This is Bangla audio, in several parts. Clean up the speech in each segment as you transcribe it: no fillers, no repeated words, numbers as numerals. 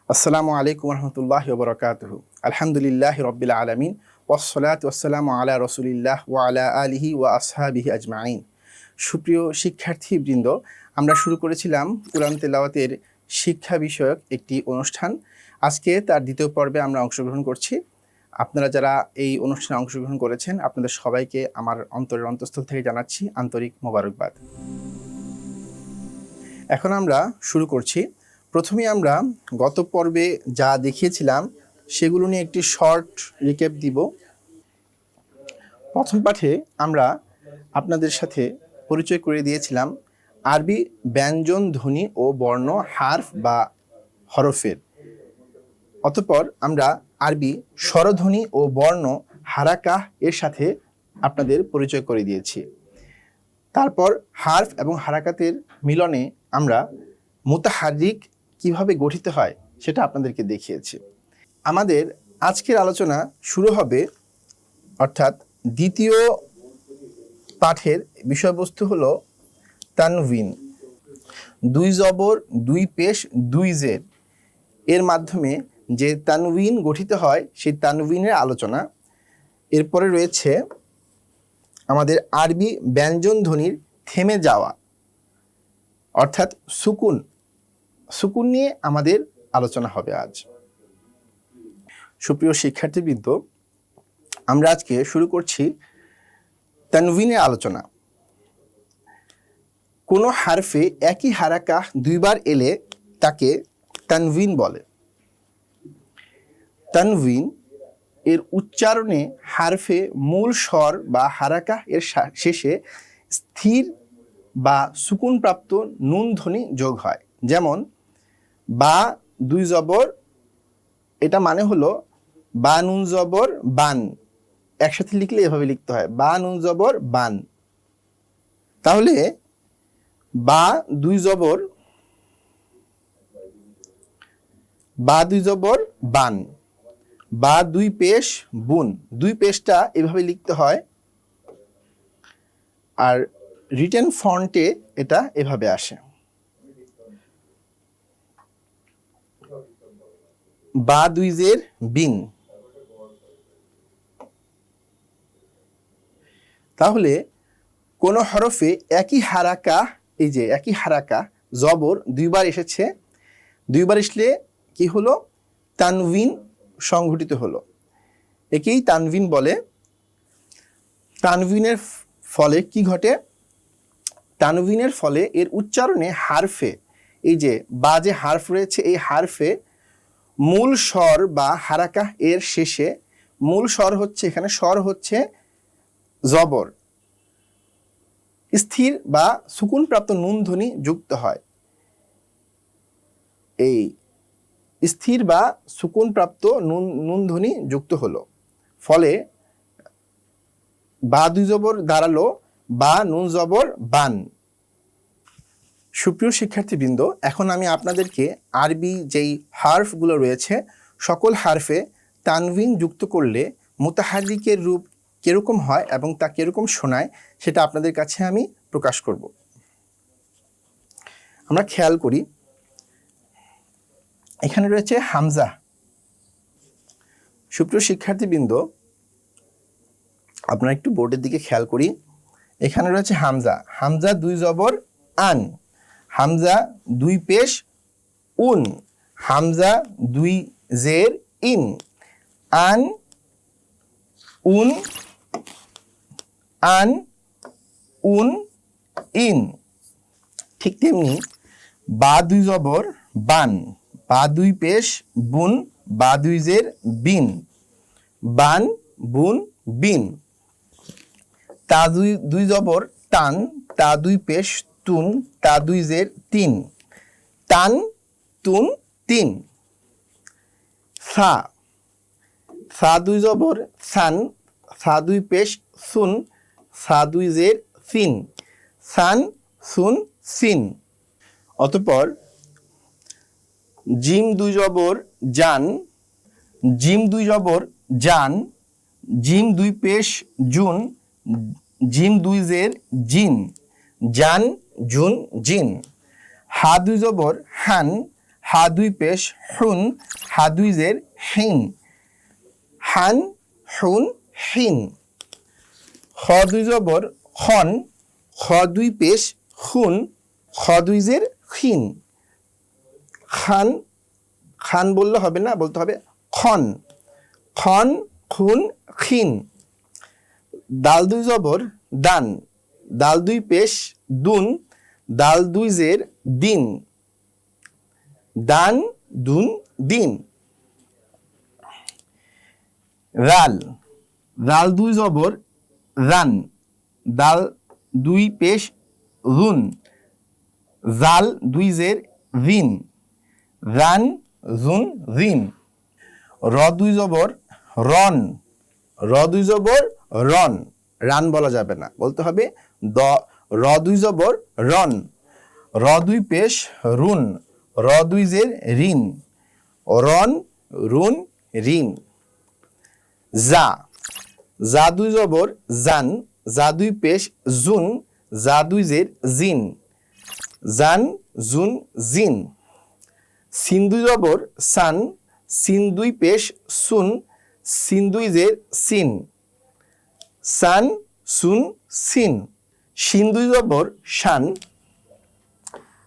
আসসালামু আলাইকুম রহমতুল্লাহি ওয়া বারাকাতুহু। আলহামদুলিল্লাহি রাব্বিল আলামিন ওয়াসসালাতু ওয়াসসালামু আলা রাসূলিল্লাহ ওয়া আলা আলিহি ওয়া আসহাবিহি আজমাইন। সুপ্রিয় শিক্ষার্থীবৃন্দ, আমরা শুরু করেছিলাম কুরআন তেলাওয়াতের শিক্ষা বিষয়ক একটি অনুষ্ঠান। আজকে তার দ্বিতীয় পর্বে আমরা অংশগ্রহণ করছি। আপনারা যারা এই অনুষ্ঠানে অংশগ্রহণ করেছেন, আপনাদের সবাইকে আমার অন্তরের অন্তঃস্থল থেকে জানাচ্ছি আন্তরিক মোবারকবাদ। এখন আমরা শুরু করছি। প্রথমে আমরা গত পর্বে যা দেখিয়েছিলাম সেগুলো নিয়ে একটি শর্ট রিক্যাপ দিব। প্রথম পাঠে আমরা আপনাদের সাথে পরিচয় করে দিয়েছিলাম আরবি ব্যঞ্জন ধ্বনি ও বর্ণ হারফ বা হরফের। অতঃপর আমরা আরবি স্বরধ্বনি ও বর্ণ হারাকাহ এর সাথে আপনাদের পরিচয় করে দিয়েছি। তারপর হারফ এবং হারাকাতের মিলনে আমরা মুতাহারিক কিভাবে গঠিত হয় সেটা আপনাদেরকে দেখিয়েছি। আমাদের আজকের আলোচনা শুরু হবে, অর্থাৎ দ্বিতীয় পাঠের বিষয়বস্তু হলো তানভিন। দুই জবর, দুই পেশ, দুই জের এর মাধ্যমে যে তানভিন গঠিত হয় সেই তানভিনের আলোচনা। এরপরে রয়েছে আমাদের আরবি ব্যঞ্জন ধ্বনির থেমে যাওয়া, অর্থাৎ সুকুন। সুকুন নিয়ে আমাদের আলোচনা হবে আজ। সুপ্রিয় শিক্ষার্থীবৃন্দ, আমরা আজকে শুরু করছি তানভিনের আলোচনা। কোনো হারফে একই হারাকাহ দুইবার এলে তাকে তানভিন বলে। তানভিন এর উচ্চারণে হারফে মূল স্বর বা হারাকাহ এর শেষে স্থির বা সুকুনপ্রাপ্ত নুন ধ্বনি যোগ হয়। যেমন বা দুই জবর, এটা মানে হলো বা নুন জবর বান, একসাথে লিখলে এভাবে লিখতে হয়, বা নুন জবর বান। তাহলে বা দুই জবর, বা দুই জবর বান, বা দুই পেশ বুন, দুই পেশটা এভাবে লিখতে হয়। আর রিটেন ফন্টে এটা এভাবে আসে, বা দুই জের বিন। তাহলে কোন হরফে একই হারাকা, এই যে একই হারাকা জবর দুইবার এসেছে, দুইবার আসলে কি হলো? তানভিন সংঘটিত হলো, একেই তানভিন বলে। তানভিনের ফলে কি ঘটে? তানভিনের ফলে এর উচ্চারণে হারফে, এই যে বা যে হারফ রয়েছে এই হারফে মূল স্বর বা হারাকাহ এর শেষে, মূল স্বর হচ্ছে, এখানে স্বর হচ্ছে জবর, স্থির বা সুকুনপ্রাপ্ত নুন ধ্বনি যুক্ত হয়। এই স্থির বা সুকুনপ্রাপ্ত নুন ধ্বনি যুক্ত হলো, ফলে বা দুই জবর দাঁড়ালো বা নুন জবর বান। সুপ্রিয় শিক্ষার্থীবৃন্দ, এখন আমি আপনাদেরকে আরবি যেই হারফগুলো রয়েছে সকল হারফে তানভিন যুক্ত করলে মুতাহারিকের রূপ কিরকম হয় এবং তা কিরকম শোনায় সেটা আপনাদের কাছে আমি প্রকাশ করব। আমরা খেয়াল করি, এখানে রয়েছে হামজা। সুপ্রিয় শিক্ষার্থীবৃন্দ, আপনারা একটু বোর্ডের দিকে খেয়াল করি, এখানে রয়েছে হামজা। হামজা দুই জবর আন, হামজা দুই পেশ উন, হামজা দুই জের ইন, আন উন, আন উন ইন। ঠিক তেমনি বা দুই জবর বান, বা দুই পেশ বুন, বা দুই জের বিন, বান বুন বিন। তা দুই জবর টান, তা দুই পেশ তুন, তা দুই জের তিন, টান তুন তিন। সা দুই জবর সান, সা দুই পেশ সুন, সা দুই জের সিন, সান সুন সিন। অতঃপর জিম দুই জবর জান, জিম দুই জবর জান, জিম দুই পেশ জুন, জিম দুই জের জিন, জান জুন জিন। হা দুই জবর হান, হা দুই পেশ হুন, হা দুই জের হিন, হান হুন হিন। খ দুই জবর খন, খ দুই পেশ খুন, খ দুই জের খিন, খান, খান বললে হবে না, বলতে হবে খন, খন খুন খিন। দাল দুই জবর দান, দাল দুই পেশ দুন, দাল দুই জের দিন, দান দুন দিন। রাল, রাল দুই জবর রান, দাল দুই পেশ রুন, জাল দুই জের রিন, রান জুন রিন। র দুই জবর রন, র দুই জবর রন, রান বলা যাবে না, বলতে হবে র দুই জবর রন, র দুই পেশ রুন, র দুই জের রিন, রন রুন রিন। জা, জা দুই জবর জান, জা দুই পেশ জুন, জা দুই জের জিন, জান জুন জিন। সিন দুই জবর সান, সিন দুই পেশ সুন, সিন দুই জের সিন, সান সুন সিন। শিন দুই জবর শান,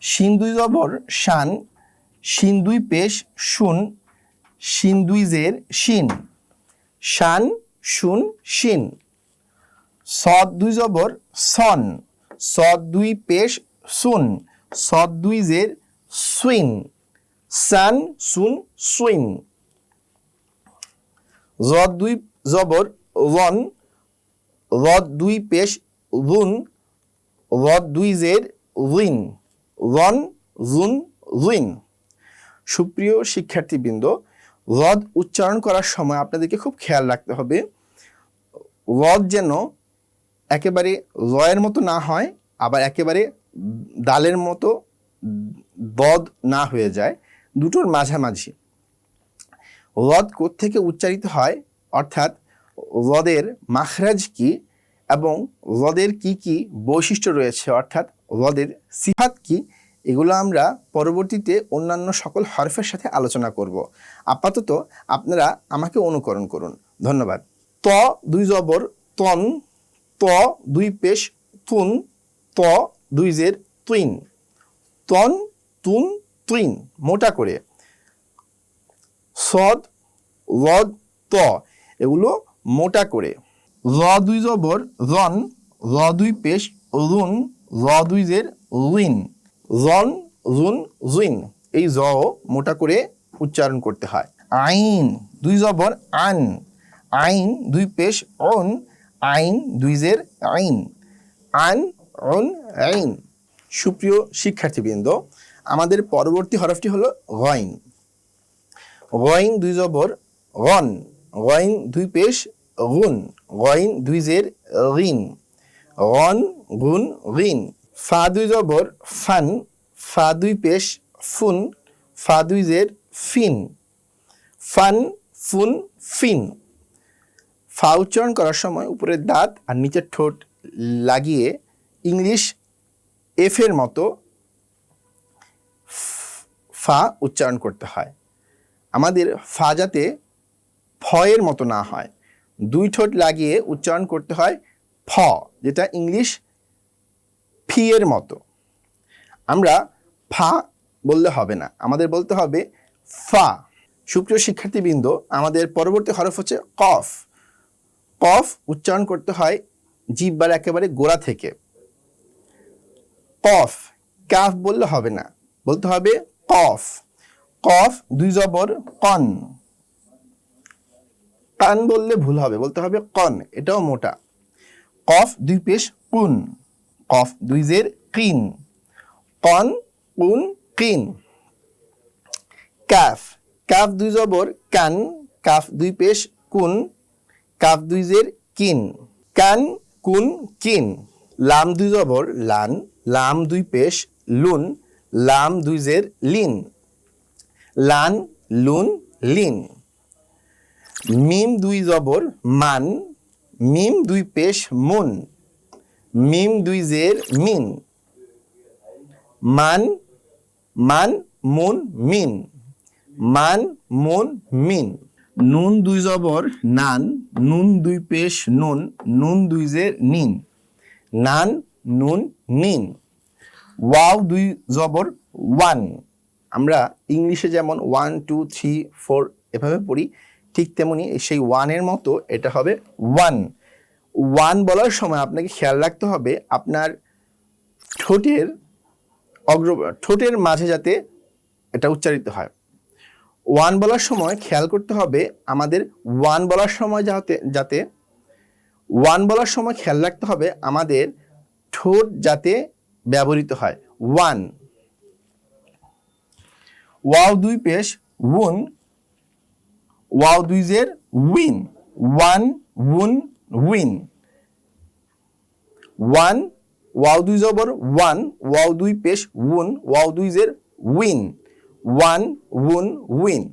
শিন দুই জবর শান, শিন দুই পেশ শুন, শিন দুই জের শিন, শান শুন শিন। সদ দুই জবর সন, সদ দুই পেশ সুন, সদ দুই জের সুইন, সান সুন সুইন। জদ দুই জবর রন, রদ দুই পেশ রুন, রদ দুই জের রিন, রন রুন রিন। সুপ্রিয় শিক্ষার্থীবৃন্দ, রদ উচ্চারণ করার সময় আপনাদেরকে খুব খেয়াল রাখতে হবে রদ যেন একেবারে রয়ের মতো না হয়, আবার একেবারে দালের মতো দদ না হয়ে যায়, দুটোর মাঝামাঝি। রদ কোত্থেকে উচ্চারিত হয়, অর্থাৎ রদের মাখরাজ কি এবং রদের কি কি বৈশিষ্ট্য রয়েছে, অর্থাৎ রদের সিফাত কি, এগুলো আমরা পরবর্তীতে অন্যান্য সকল হরফের সাথে আলোচনা করব। আপাতত আপনারা আমাকে অনুকরণ করুন। ধন্যবাদ। ত দুই জবর তন, ত দুই পেশ তুন, ত দুই জের তুইন, তন তুন তুইন মোটা করে। সদ রদ ত এগুলো মোটা করে। র দুই জবর রন, র দুই পেশ রুন, র দুই জের রুইন, রন রুন রুইন। এই জ মোটা করে উচ্চারণ করতে হয়। আইন দুই জবর আন, আইন দুই পেশ অন, আইন দুই জের আইন, আন অন আইন। সুপ্রিয় শিক্ষার্থীবৃন্দ, আমাদের পরবর্তী হরফটি হলো গইন। গইন দুই জবর গন, গইন দুই পেশ গুন, গইন দুই জের রিন, গন গুন রিন। ফা দুই জবর ফান, ফা দুই পেশ ফুন, ফা দুই জের ফিন, ফান ফুন ফিন। ফা উচ্চারণ করার সময় উপরের দাঁত আর নিচের ঠোঁট লাগিয়ে ইংলিশ এফের মতো ফা উচ্চারণ করতে হয়। আমাদের ফা যাতে ফয়ের মতো না হয়, দুই ঠোঁট লাগিয়ে উচ্চারণ করতে হয় ফ, যেটা ইংলিশ ফি এর মতো। আমরা ফা বললে হবে না, আমাদের বলতে হবে ফা। সুপ্রিয় শিক্ষার্থীবৃন্দ, আমাদের পরবর্তী হরফ হচ্ছে কফ। কফ উচ্চারণ করতে হয় জিহ্বার একেবারে গোড়া থেকে। কফ, কাফ বললে হবে না, বলতে হবে কফ। কফ দুই জবর কন, কান বললে ভুল হবে, বলতে হবে কন, এটাও মোটা। কফ দুই পেশ কুন, কফ দুই জের কিন, কন কুন কিন। কাফ, কাফ দুই জবর কান, কাফ দুই পেশ কুন, কাফ দুই জের কিন, কান কুন কিন। লাম দুই জবর লান, লাম দুই পেশ লুন, লাম দুই জের লিন, লান লুন লিন। মিম দুই জবর মান, মিম দুই পেশ মুন, মিম দুই জের মিন, মান মান মুন মিন, মান মুন মিন। নুন দুই জবর নান, নুন দুই পেশ নুন, নুন দুই জের নিন, নান নুন নিন। ওয়াও দুই জবর ওয়ান, আমরা ইংলিশে যেমন 1 2 3 4 এভাবে পড়ি, ঠিক তেমনি সেই ওয়ানের মতো এটা হবে ওয়ান। ওয়ান বলার সময় আপনাকে খেয়াল রাখতে হবে আপনার ঠোঁটের মাঝে যাতে এটা উচ্চারিত হয়। ওয়ান বলার সময় খেয়াল করতে হবে আমাদের ওয়ান বলার সময় যাতে ওয়ান বলার সময় খেয়াল রাখতে হবে আমাদের ঠোঁট যাতে ব্যবহৃত হয়। ওয়ান। ওয়াও দুই পেশ উন, ওয়াও দুই জের উইন, ওয়ান উন উইন। ওয়ান, ওয়াও দুই জবর ওয়ান, ওয়াও দুই পেশ উন, ওয়াও দুই জের উইন, ওয়ান উন উইন।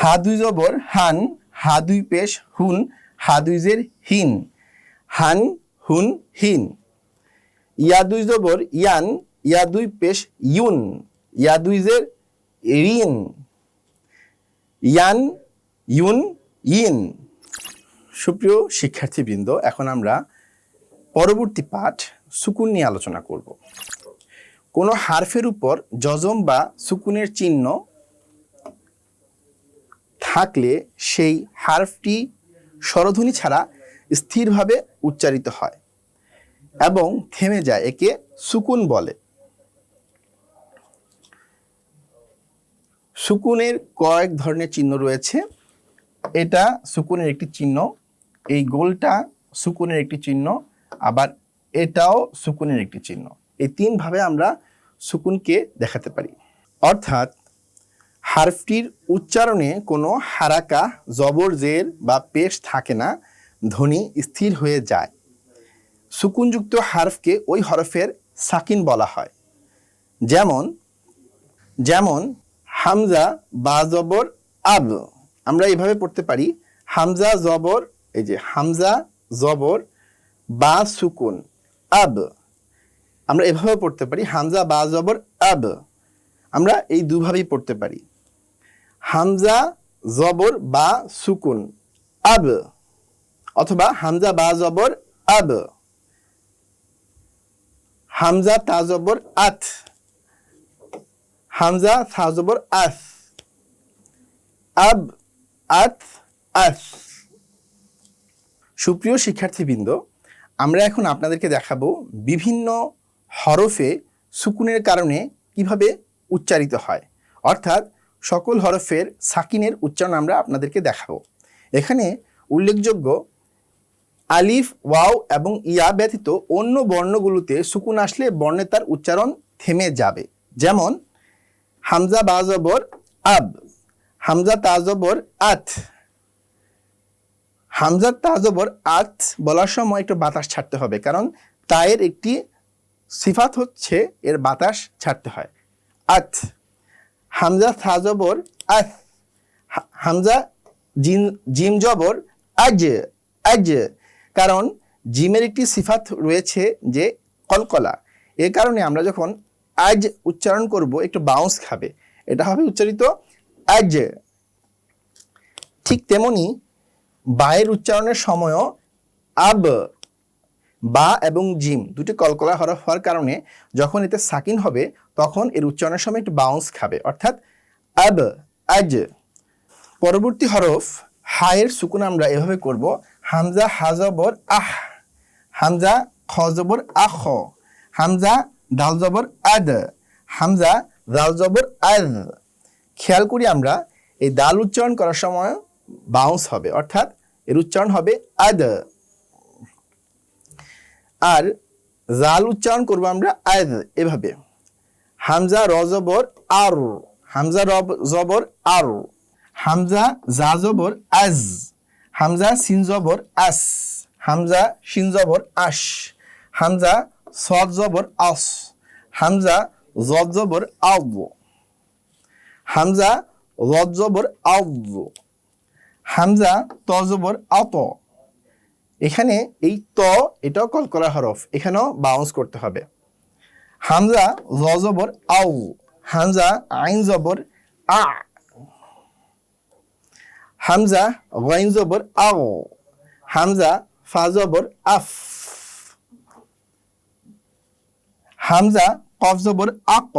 হা দুই জবর হান, হা দুই পেশ হুন, হা দুই জের হিন, হান হুন হিন। ইয়া দুই জবর ইয়ান, ইয়া দুই পেশ ইউন, ইয়া দুই জের রিন, ইয়ান ইউন ইন। সুপ্রিয় শিক্ষার্থীবৃন্দ, এখন আমরা পরবর্তী পাঠ সুকুন নিয়ে আলোচনা করব। কোনো হারফের উপর জজম বা সুকুনের চিহ্ন থাকলে সেই হারফটি স্বরধ্বনি ছাড়া স্থিরভাবে উচ্চারিত হয় এবং থেমে যায়, একে সুকুন বলে। সুকুনের কয়েক ধরনের চিহ্ন রয়েছে। এটা সুকুনের একটি চিহ্ন, এই গোলটা সুকুনের একটি চিহ্ন, আবার এটাও সুকুনের একটি চিহ্ন। এই তিনভাবে আমরা সুকুনকে দেখাতে পারি। অর্থাৎ হারফটির উচ্চারণে কোনো হারাকা, জবর, জের বা পেশ থাকে না, ধ্বনি স্থির হয়ে যায়। সুকুনযুক্ত হারফকে ওই হরফের সাকিন বলা হয়। যেমন যেমন হামজা বা জবর আব, আমরা এইভাবে পড়তে পারি হামজা জবর, এই যে হামজা জবর বা সুকুন আব, আমরা এভাবে পড়তে পারি হামজা বা জবর আব। আমরা এই দুভাবেই পড়তে পারি, হামজা জবর বা সুকুন আব, অথবা হামজা বা জবর আব, হামজা তা জবর আত, হামজা থা জবর আস, আব আত আস। সুপ্রিয় শিক্ষার্থীবৃন্দ, আমরা এখন আপনাদেরকে দেখাবো বিভিন্ন হরফে সুকুনের কারণে কিভাবে উচ্চারিত হয়, অর্থাৎ সকল হরফের সাকিনের উচ্চারণ আমরা আপনাদেরকে দেখাবো। এখানে উল্লেখযোগ্য আলিফ, ওয়াও এবং ইয়া ব্যতীত অন্য বর্ণগুলোতে সুকুন আসলে বর্ণে তার উচ্চারণ থেমে যাবে। যেমন হামজা বা জবর আব, হামজা তা জবর আত। হামজা তা জবর আত বলার সময় একটু বাতাস ছাড়তে হবে, কারণ তায়ের একটি সিফাত হচ্ছে এর বাতাস ছাড়তে হয়, আত। হামজা থা জবর আস, হামজা জিম জবর আজ, আজ, কারণ জিমের একটি সিফাত রয়েছে যে কলকলা, এ কারণে আমরা যখন আজ উচ্চারণ করব একটু বাউন্স খাবে, এটা হবে উচ্চারিত আজ। ঠিক তেমনি বায়ের উচ্চারণের সময়ও আব, বা এবং জিম দুটি কলকলা হরফ হওয়ার কারণে যখন এতে সাকিন হবে তখন এর উচ্চারণের সময় একটু বাউন্স খাবে, অর্থাৎ আব, আজ। পরবর্তী হরফ হায়ের সুকুন আমরা এভাবে করব, হামজা হা জবর আহ, হামজা খ জবর আখ, হামজা দাল জবর আদ, হামজা দাল জবর আদ। খেয়াল করি আমরা এই দাল উচ্চারণ করার সময় বাউন্স হবে, অর্থাৎ এর উচ্চারণ হবে আদ। আর জাল উচ্চারণ করবো আমরা আদ, এভাবে হামজা র জবর আর, হামজা র জবর আর, হামজা জা জবর আজ, হামজা সিন জবর আস, হামজা শিন জবর আশ, হামজা সদ জবর আস, হামজা জদ জবর আদ, হামজা রদ জবর আদ, হামজা ত জবর আত। এখানে এই ত, এটাও কলকলা হরফ, এখানেও বাউন্স করতে হবে। হামজা জ জবর আউ, হামজা আইন জবর আ, হামজা গাইন জবর আও, হামজা ফা জবর আফ, হামজা কফ জবর আক।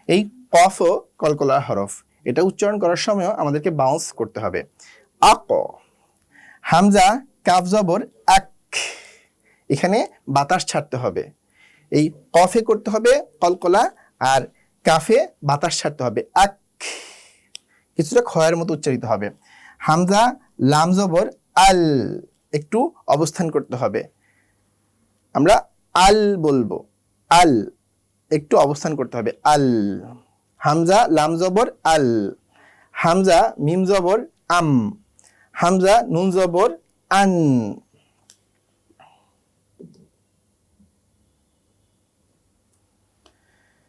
এই কফও কলকলার হরফ, এটা উচ্চারণ করার সময় আমাদেরকে বাউন্স করতে হবে। আক। হামজা কাফ জবর আক, এখানে বাতাস ছাড়তে হবে। এই কফে করতে হবে কলকলা, আর কাফে বাতাস ছাড়তে হবে আক, কিছুটা ক্ষয়ের মতো উচ্চারিত হবে। হামজা লাম জবর আল, একটু অবস্থান করতে হবে, আমরা আল বলবো, আল একটু অবস্থান করতে হবে, আল। হামজা লাম জবর আল, হামজা মিম জবর আম, হামজা নুন জবর আন,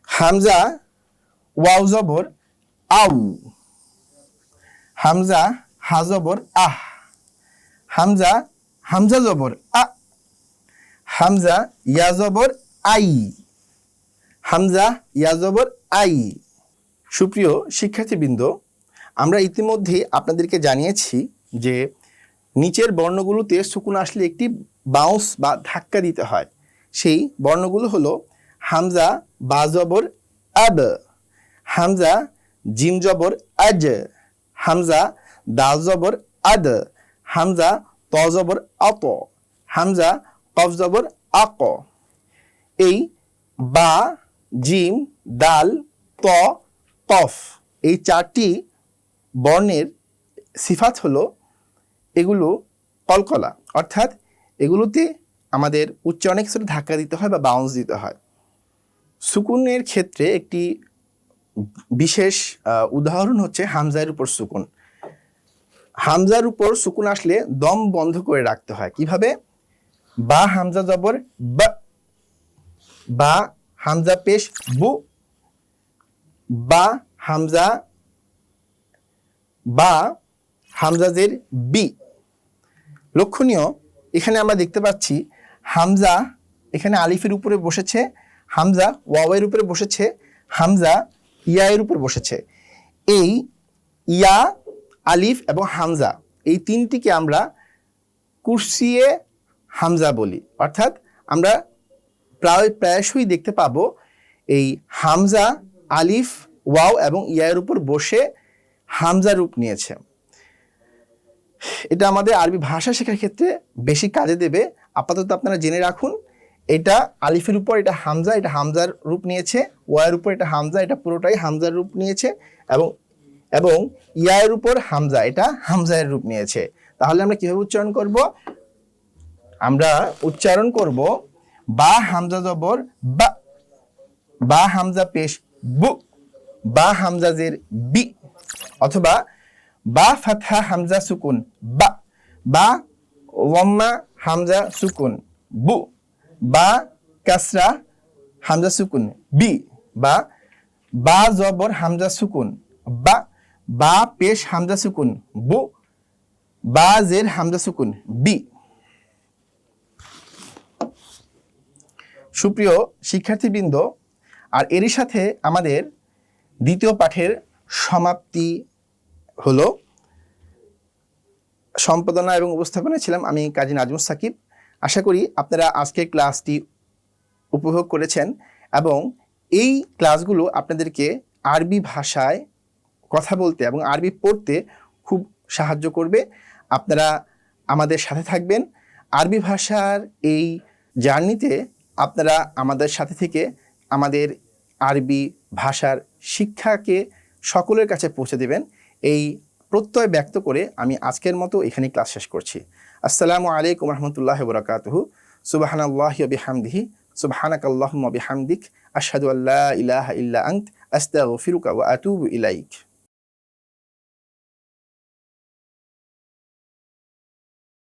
হামজা ওয়াও জবর আউ, হামজা হা জবর আহ, হামজা হামজা জবর আ, হামজা ইয়া জবর আই, হামজা ইয়া জবর আই। সুপ্রিয় শিক্ষার্থীবৃন্দ, আমরা ইতিমধ্যে আপনাদেরকে জানিয়েছি যে নিচের বর্ণগুলোতে সুকুন আসলে একটি বাউন্স বা ধাক্কা দিতে হয়। সেই বর্ণগুলো হলো হামজা বা জবর আব, হামজা জিম জবর আজ, হামজা দাল জবর আদ, হামজা ত জবর আত, হামজা কফ জবর আক। এই বা, জিম, দাল, ত, কফ, এই চারটি বর্ণের সিফাত হলো এগুলো কলকলা, অর্থাৎ এগুলোতে আমাদের উচ্চারণে কিছুটা ধাক্কা দিতে হয় বা বাউন্স দিতে হয়। সুকুনের ক্ষেত্রে একটি বিশেষ উদাহরণ হচ্ছে হামজার উপর সুকুন। হামজার উপর সুকুন আসলে দম বন্ধ করে রাখতে হয়। কিভাবে? বা হামজা জবর বা, বা হামজা পেশ বু, বা হামজা, বা হামজা জের বি। লক্ষণীয়, এখানে আমরা দেখতে পাচ্ছি হামজা এখানে আলিফের উপরে বসেছে, হামজা ওয়াওয়ের উপরে বসেছে, হামজা ইয়ায়ের উপর বসেছে। এই ইয়া, আলিফ এবং হামজা, এই তিনটিকে আমরা কুরসিয়ে হামজা বলি। অর্থাৎ আমরা প্রায়শই দেখতে পাবো এই হামজা আলিফ ওয়াও এবং ইয়ায়ের উপর বসে হামজা রূপ নিয়েছে। এটা আমাদের আরবি ভাষা শেখার ক্ষেত্রে বেশি কাজে দেবে। আপাতত আপনারা জেনে রাখুন, এটা আলিফের উপর এটা হামজা, এটা হামজার রূপ নিয়েছে, ওয়ায়ের উপর এটা হামজা, এটা পুরোটাই হামজার রূপ নিয়েছে, এবং ইয়ায়ের উপর হামজা, এটা হামজার রূপ নিয়েছে। তাহলে আমরা কিভাবে উচ্চারণ করব? আমরা উচ্চারণ করব বা হামজা জবর বা, বা হামজা পেশ বু, বা হামজা জের বি, অথবা বা ফাতহা হামজা সুকুন বা, বা ওয়াম্মা হামজা সুকুন বু, বা কাসরা হামজা সুকুন বি, বা বা জবর হামজা সুকুন বা, বা পেশ হামজা সুকুন বু, বা জের হামজা সুকুন বি। সুপ্রিয় শিক্ষার্থীবৃন্দ, আর এরই সাথে আমাদের দ্বিতীয় পাঠের সমাপ্তি হলো। সম্পাদনা এবং উপস্থাপনায় ছিলাম আমি কাজী নাজমুস সাকিব। আশা করি আপনারা আজকের ক্লাসটি উপভোগ করেছেন এবং এই ক্লাসগুলো আপনাদেরকে আরবি ভাষায় কথা বলতে এবং আরবি পড়তে খুব সাহায্য করবে। আপনারা আমাদের সাথে থাকবেন। আরবি ভাষার এই জার্নিতে আপনারা আমাদের সাথে থেকে আমাদের আরবি ভাষার শিক্ষাকে সকলের কাছে পৌঁছে দেবেন, এই প্রত্যয় ব্যক্ত করে আমি আজকের মতো এখানে ক্লাস শেষ করছি। আসসালামু আলাইকুম রহমতুল্লাহি ওয়া বারাকাতুহু। সুবহানাল্লাহি ওয়া বিহামদিহি, সুবহানাকাল্লাহুম্মা বিহামদিক, আশহাদু আল্লা ইলাহা ইল্লা আনত, আস্তাগফিরুকা ওয়া আতুবু ইলাইক।